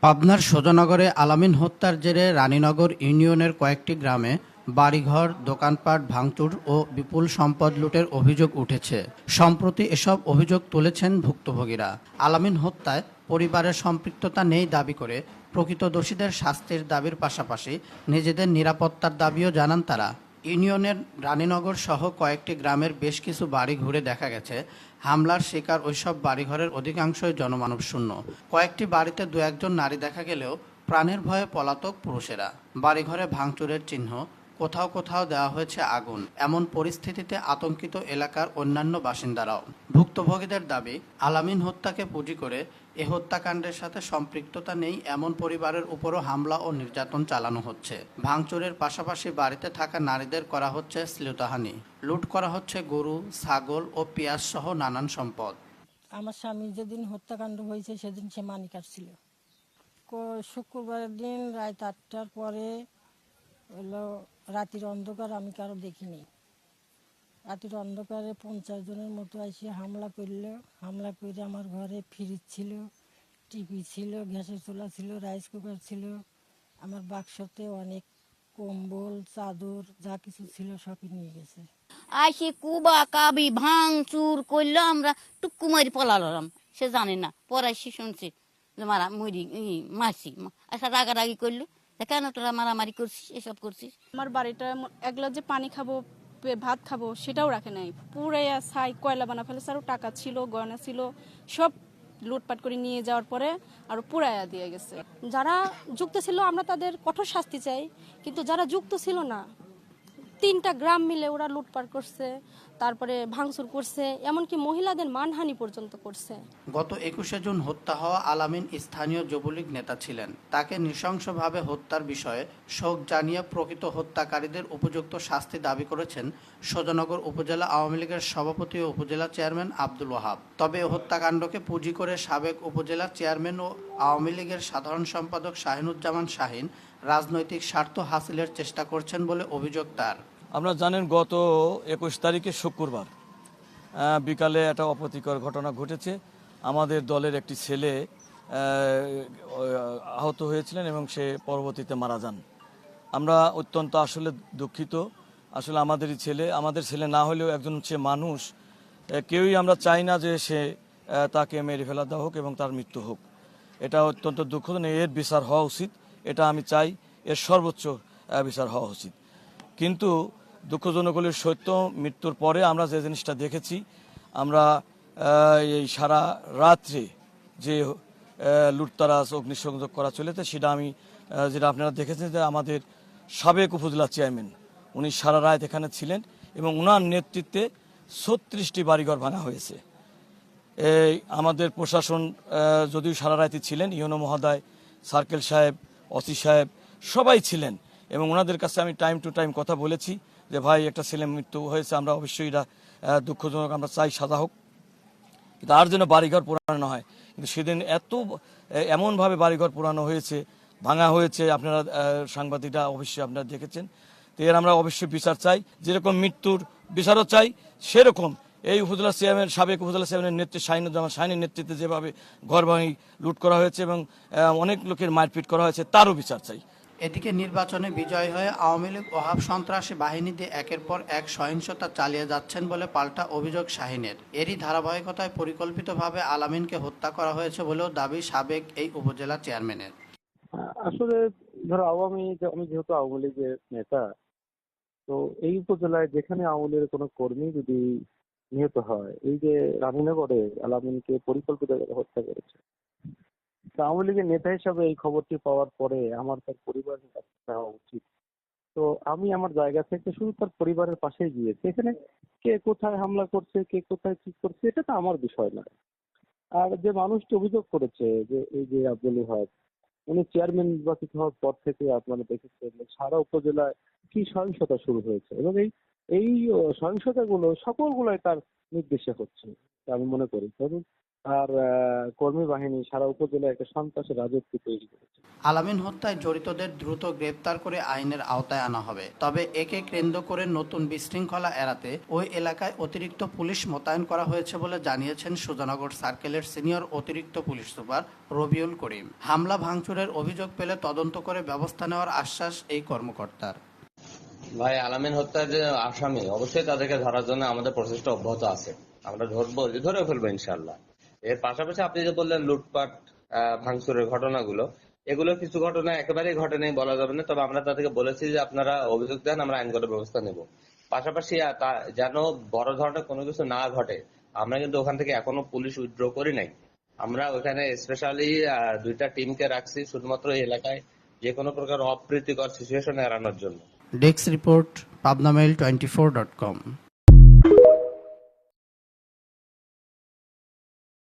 পাবনার সোজানগরে আলামিন হত্যার জেরে রানীনগর ইউনিয়নের কয়েকটি গ্রামে বাড়িঘর, দোকানপাট ভাঙচুর ও বিপুল সম্পদ লুটের অভিযোগ উঠেছে। সম্প্রতি এসব অভিযোগ তুলেছেন ভুক্তভোগীরা। আলামিন হত্যায় পরিবারের সম্পৃক্ততা নেই দাবি করে প্রকৃত দোষীদের শাস্তির দাবির পাশাপাশি নিজেদের নিরাপত্তার দাবিও জানান তারা। ইউনিয়নের রানীনগর সহ কয়েকটি গ্রামের বেশ কিছু বাড়ি ঘুরে দেখা গেছে হামলার শিকার ওইসব বাড়িঘরের অধিকাংশই জনমানবশূন্য। কয়েকটি বাড়িতে দু একজন নারী দেখা গেলেও প্রাণের ভয়ে পলাতক পুরুষেরা। বাড়িঘরে ভাঙচুরের চিহ্ন, কোথাও কোথাও দেওয়া হয়েছে আগুন। এমন পরিস্থিতিতে আতঙ্কিত এলাকার অন্যান্য বাসিন্দারাও। ভুক্তভোগীদের দাবি, আলামিন হত্যাকে পুঁজি করে এ হত্যাকাণ্ডের সাথে সম্পৃক্ততা নেই এমন পরিবারের উপরও হামলা ও নির্যাতন চালানো হচ্ছে। ভাঙচুরের পাশাপাশি বাড়িতে থাকা নারীদের করা হচ্ছে শ্লীলতাহানি, লুট করা হচ্ছে গরু, ছাগল ও পেঁয়াজ সহ নানান সম্পদ। আমার স্বামী যেদিন হত্যাকাণ্ড হয়েছে সেদিন সে মানি কাটছিল। শুক্রবারের দিন রাত 8টার পরে হলো রাতের অন্ধকার, আমি কারো দেখিনি। রাতের অন্ধকারে 50 জনের মতো এসে হামলা করলো। হামলা করে আমার ঘরে ফ্রিজ ছিল, টিভি ছিল, গ্যাসের চুলা ছিল, রাইস কুকার ছিল। আমার বাক্সতে অনেক কম্বল, চাদর যা কিছু ছিল সবই নিয়ে গেছে। আইসে কুবা কাবি ভাঙচুর করলো, আমরা টুক্কু মারি পলালাম। সে জানে না, পরে সে শুনছে যে মারা মরি মারছি। আচ্ছা রাগারাগি করলো, কেন তোরা মারামারি করছিস, এসব করছিস। আমার বাড়িটা এক গ্লাস যে পানি খাবো, ভাত খাবো সেটাও রাখে নাই, পুরাইয়া ছাই কয়লা বানা ফেলেছে। আরও টাকা ছিল, গয়না ছিল, সব লুটপাট করে নিয়ে যাওয়ার পরে আরো পুরাইয়া দিয়ে গেছে। যারা যুক্ত ছিল আমরা তাদের কঠোর শাস্তি চাই, কিন্তু যারা যুক্ত ছিল না, 3টা গ্রাম মিলে ওরা লুটপাট করছে, তারপরে ভাঙচুর করছে, এমনকি মহিলাদের মানহানি পর্যন্ত করছে। গত 21শে জুন হত্যা হওয়া আলামিন স্থানীয় যুবলীগ নেতা ছিলেন। তাকে নৃশংসভাবে হত্যার বিষয়ে শোক জানিয়ে প্রকৃত হত্যাকারীদের উপযুক্ত শাস্তি দাবি করেছেন সোজানগর উপজেলা আওয়ামী লীগের সভাপতি ও উপজেলা চেয়ারম্যান আব্দুল ওয়াহাব। তবে হত্যাকাণ্ডকে পুঁজি করে সাবেক উপজেলা চেয়ারম্যান ও আওয়ামী লীগের সাধারণ সম্পাদক শাহিনুজ্জামান শাহিন রাজনৈতিক স্বার্থ হাসিলের চেষ্টা করছেন বলে অভিযোগ তার। আপনারা জানেন, গত 21 তারিখে শুক্রবার বিকালে একটা অপ্রীতিকর ঘটনা ঘটেছে। আমাদের দলের একটি ছেলে আহত হয়েছিলেন এবং সে পরবর্তীতে মারা যান। আমরা অত্যন্ত আসলে দুঃখিত। আসলে আমাদের ছেলে না হলেও একজন সে মানুষ, কেউই আমরা চাই না যে সে তাকে মেরে ফেলা দেওয়া হোক এবং তার মৃত্যু হোক। এটা অত্যন্ত দুঃখজনক। এর বিচার হওয়া উচিত, এটা আমি চাই, এর সর্বোচ্চ বিচার হওয়া উচিত। কিন্তু দুঃখজনক হলে সত্য, মৃত্যুর পরে আমরা যে জিনিসটা দেখেছি, আমরা এই সারা রাত্রে যে লুটতারাজ অগ্নিসংযোগ করা চলেছে, যেটা আপনারা দেখেছেন যে আমাদের সাবেক উপজেলা চেয়ারম্যান উনি সারা রাত এখানে ছিলেন এবং ওনার নেতৃত্বে 36টি বাড়িঘর ভাঙা হয়েছে। এই আমাদের প্রশাসন যদিও সারা রাতই ছিলেন, ইউনো মহোদয়, সার্কেল সাহেব, ওসি সাহেব সবাই ছিলেন এবং ওনাদের কাছে আমি টাইম টু টাইম কথা বলেছি যে ভাই, একটা ছেলে মৃত্যু হয়েছে, আমরা অবশ্যই এটা দুঃখজনক, আমরা চাই সাজা হোক, কিন্তু আর যেন বাড়িঘর পোড়ানো হয়। কিন্তু সেদিন এমনভাবে বাড়িঘর পোড়ানো হয়েছে, ভাঙা হয়েছে, আপনারা সাংবাদিকরা অবশ্যই আপনারা দেখেছেন। তো এর আমরা অবশ্যই বিচার চাই, যেরকম মৃত্যুর বিচারও চাই, সেরকম এই উপজেলা চেয়ারম্যান, সাবেক উপজেলা চেয়ারম্যানের নেতৃত্বে শাহিনুজ্জামান শাহিনের নেতৃত্বে যেভাবে ঘর ভাঙি লুট করা হয়েছে এবং অনেক লোকের মারপিট করা হয়েছে, তারও বিচার চাই। এদিকে নির্বাচনে বিজয় হয়ে আওয়ামী লীগ ওহাব সন্ত্রাসী বাহিনী দিয়ে একের পর এক সহিংসতা চালিয়ে যাচ্ছেন বলে পাল্টা অভিযোগ শাহিনের। এরই ধারাবাহিকতায় পরিকল্পিতভাবে আলামিনকে হত্যা করা হয়েছে বলেও দাবি সাবেক এই উপজেলা চেয়ারম্যানের। আসলে ধরো আমি যেহেতু আওয়ামী লীগের নেতা, তো এই উপজেলায় যেখানে আওয়ামী লীগের কোনো কর্মী যদি নিহত হয়, এই যে রানীনগরে আলামিনকে পরিকল্পিত হত্যা করেছে, তো আওয়ামী লীগের নেতা হিসাবে এই খবরটি পাওয়ার পরে আমার তার পরিবারের কাছে যাওয়া উচিত। তো আমি আমার জায়গা থেকে শুধু তার পরিবারের পাশেই গিয়েছি। এখানে কে কোথায় হামলা করছে, কে কোথায় কি করছে, এটা তো আমার বিষয় না। আর যে মানুষটি অভিযোগ করেছে যে এই যে আব্দুল ওহাব, উনি চেয়ারম্যান নির্বাচিত হওয়ার পর থেকে আপনারা দেখেছেন সারা উপজেলায় কি সহিংসতা শুরু হয়েছে এবং এই এই সহিংসতাগুলো সকলগুলাই তার নির্দেশে হচ্ছে, তা আমি মনে করি। ধরুন আর কর্মী বাহিনী সারা উপজেলায় একটা সন্ত্রাসের রাজত্ব তৈরি করেছে। আলামিন হত্যায় জড়িতদের দ্রুত গ্রেপ্তার করে আইনের আওতায় আনা হবে। তবে একে কেন্দ্র করে নতুন বিশৃঙ্খলা এড়াতে ওই এলাকায় অতিরিক্ত পুলিশ মোতায়েন করা হয়েছে বলে জানিয়েছেন সুজানগর সার্কেলের সিনিয়র অতিরিক্ত পুলিশ সুপার রবিউল করিম। হামলা ভাঙচুরের অভিযোগ পেলে তদন্ত করে ব্যবস্থা নেওয়ার আশ্বাস এই কর্মকর্তার। ভাই, আলামিন হত্যার যে আসামি, অবশ্যই তাদেরকে ধরার জন্য আমাদের প্রচেষ্টা অব্যাহত আছে। আমরা ধরে ফেলবো ইনশাল্লাহ। এর পাশাপাশি আপনি যে বললেন লুটপাট, ভাঙচুরের ঘটনাগুলো, এগুলো কিছু ঘটনা একেবারেই ঘটেনি বলা যাবে না। তবে আমরা তাদেরকে বলেছি যে আপনারা অভিযোগ দেন, আমরা আইনগত ব্যবস্থা নেব। পাশাপাশি যেন বড় ধরনের কোনো কিছু না ঘটে, আমরা কিন্তু ওখান থেকে এখনো পুলিশ উইথড্র করি নাই। আমরা ওখানে স্পেশালি 2টা টিমকে রাখছি শুধুমাত্র এই এলাকায় যে কোনো প্রকার অপ্রীতিকর সিচুয়েশন এড়ানোর জন্য। Desk report, Pabna mail 24.com।